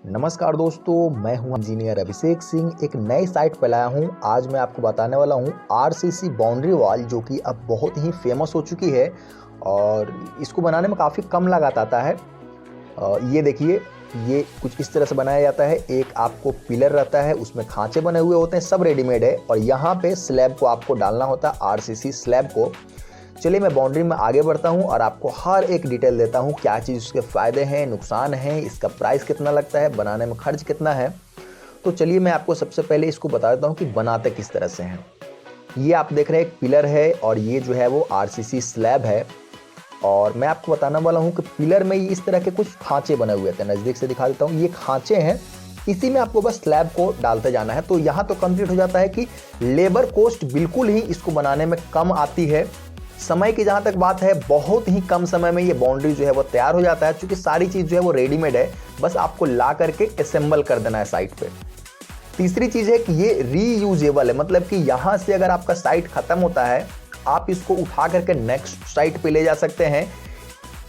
नमस्कार दोस्तों, मैं हूं इंजीनियर अभिषेक सिंह। एक नई साइट पर लाया हूं। आज मैं आपको बताने वाला हूं आरसीसी बाउंड्री वॉल, जो कि अब बहुत ही फेमस हो चुकी है और इसको बनाने में काफ़ी कम लागत आता है। ये देखिए, ये कुछ इस तरह से बनाया जाता है। एक आपको पिलर रहता है, उसमें खांचे बने हुए होते हैं, सब रेडीमेड है और यहाँ पे स्लैब को आपको डालना होता है, आरसीसी स्लैब को। चलिए मैं बाउंड्री में आगे बढ़ता हूँ और आपको हर एक डिटेल देता हूँ, क्या चीज़ उसके फ़ायदे हैं, नुकसान हैं, इसका प्राइस कितना लगता है, बनाने में खर्च कितना है। तो चलिए मैं आपको सबसे पहले इसको बता देता हूँ कि बनाते किस तरह से हैं। ये आप देख रहे हैं एक पिलर है और ये जो है वो आरसीसी स्लैब है। और मैं आपको बताने वाला हूँ कि पिलर में इस तरह के कुछ खांचे बने हुए थे। नज़दीक से दिखा देता हूँ, ये खांचे हैं, इसी में आपको बस स्लैब को डालते जाना है। तो यहाँ तो कंप्लीट हो जाता है कि लेबर कॉस्ट बिल्कुल ही इसको बनाने में कम आती है। समय की जहाँ तक बात है, बहुत ही कम समय में ये बाउंड्री जो है वो तैयार हो जाता है, क्योंकि सारी चीज़ जो है वो रेडीमेड है, बस आपको ला करके असेंबल कर देना है साइट पे। तीसरी चीज़ है कि ये रीयूजेबल है, मतलब कि यहाँ से अगर आपका साइट खत्म होता है, आप इसको उठा करके नेक्स्ट साइट पे ले जा सकते हैं।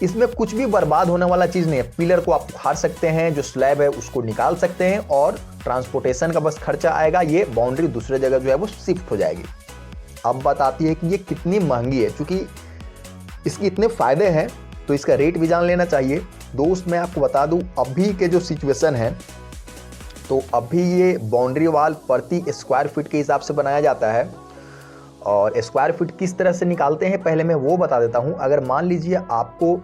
इसमें कुछ भी बर्बाद होने वाला चीज़ नहीं है। पिलर को आप उखाड़ सकते हैं, जो स्लैब है उसको निकाल सकते हैं और ट्रांसपोर्टेशन का बस खर्चा आएगा। ये बाउंड्री दूसरे जगह जो है वो शिफ्ट हो जाएगी। अब बात आती है कि ये कितनी महंगी है। चूँकि इसके इतने फ़ायदे हैं तो इसका रेट भी जान लेना चाहिए। दोस्त मैं आपको बता दूं, अभी के जो सिचुएशन है, तो अभी ये बाउंड्री वॉल प्रति स्क्वायर फीट के हिसाब से बनाया जाता है। और स्क्वायर फीट किस तरह से निकालते हैं पहले मैं वो बता देता हूं। अगर मान लीजिए आपको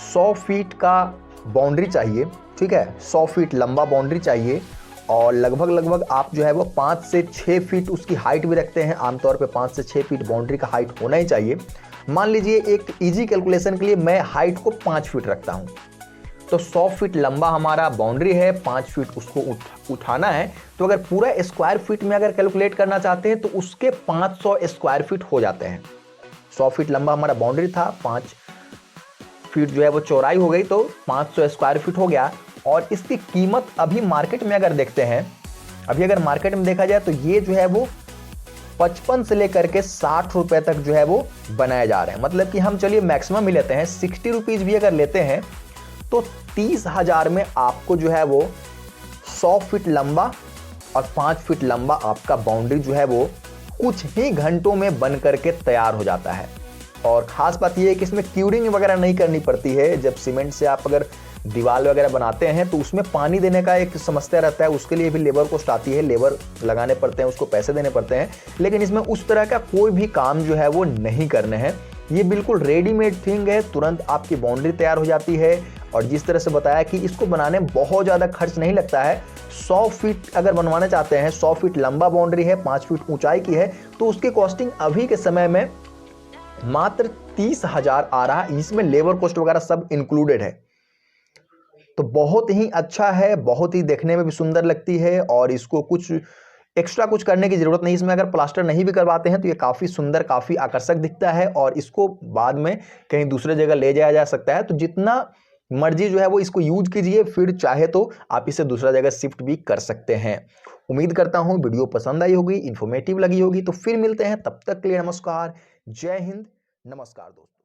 100 फीट का बाउंड्री चाहिए, ठीक है, 100 फीट लंबा बाउंड्री चाहिए और लगभग आप जो है वो 5 से 6 फीट उसकी हाइट भी रखते हैं। आमतौर पे 5 से 6 फीट बाउंड्री का हाइट होना ही चाहिए। मान लीजिए एक इजी कैलकुलेशन के लिए मैं हाइट को 5 फीट रखता हूं, तो 100 फीट लंबा हमारा बाउंड्री है, 5 फीट उसको उठाना है। तो अगर पूरा स्क्वायर फीट में अगर कैलकुलेट करना चाहते हैं तो उसके 500 स्क्वायर फीट हो जाते हैं। 100 फीट लंबा हमारा बाउंड्री था, 5 फीट जो है वो चौड़ाई हो गई, तो 500 स्क्वायर फीट हो गया। और इसकी कीमत अभी मार्केट में अगर देखते हैं, अभी अगर मार्केट में देखा जाए तो ये जो है वो 55 से लेकर के 60 रुपए तक जो है वो बनाए जा रहे हैं। मतलब कि हम चलिए मैक्सिमम ही लेते हैं, 60 रुपीज़ भी अगर लेते हैं तो 30,000 में आपको जो है वो 100 फीट लंबा और 5 फीट लंबा आपका बाउंड्री जो है वो कुछ ही घंटों में बन करके तैयार हो जाता है। और ख़ास बात यह है कि इसमें क्यूरिंग वगैरह नहीं करनी पड़ती है। जब सीमेंट से आप अगर दीवार वगैरह बनाते हैं तो उसमें पानी देने का एक समस्या रहता है, उसके लिए भी लेबर कॉस्ट आती है, लेबर लगाने पड़ते हैं, उसको पैसे देने पड़ते हैं। लेकिन इसमें उस तरह का कोई भी काम जो है वो नहीं करने हैं। ये बिल्कुल रेडीमेड थिंग है, तुरंत आपकी बाउंड्री तैयार हो जाती है। और जिस तरह से बताया कि इसको बनाने में बहुत ज़्यादा खर्च नहीं लगता है। 100 फीट अगर बनवाना चाहते हैं, 100 फीट लंबा बाउंड्री है, 5 फीट ऊंचाई की है, तो उसकी कॉस्टिंग अभी के समय में मात्र 30,000 आ रहा है। इसमें लेबर कॉस्ट वगैरह सब इंक्लूडेड है। तो बहुत ही अच्छा है, बहुत ही देखने में भी सुंदर लगती है और इसको कुछ एक्स्ट्रा कुछ करने की ज़रूरत नहीं। इसमें अगर प्लास्टर नहीं भी करवाते हैं तो ये काफ़ी सुंदर, काफ़ी आकर्षक दिखता है और इसको बाद में कहीं दूसरे जगह ले जाया जा सकता है। तो जितना मर्जी जो है वो इसको यूज कीजिए, फिर चाहे तो आप इसे दूसरा जगह शिफ्ट भी कर सकते हैं। उम्मीद करता हूँ वीडियो पसंद आई होगी, इन्फॉर्मेटिव लगी होगी। तो फिर मिलते हैं, तब तक के लिए नमस्कार, जय हिंद, नमस्कार दोस्तों।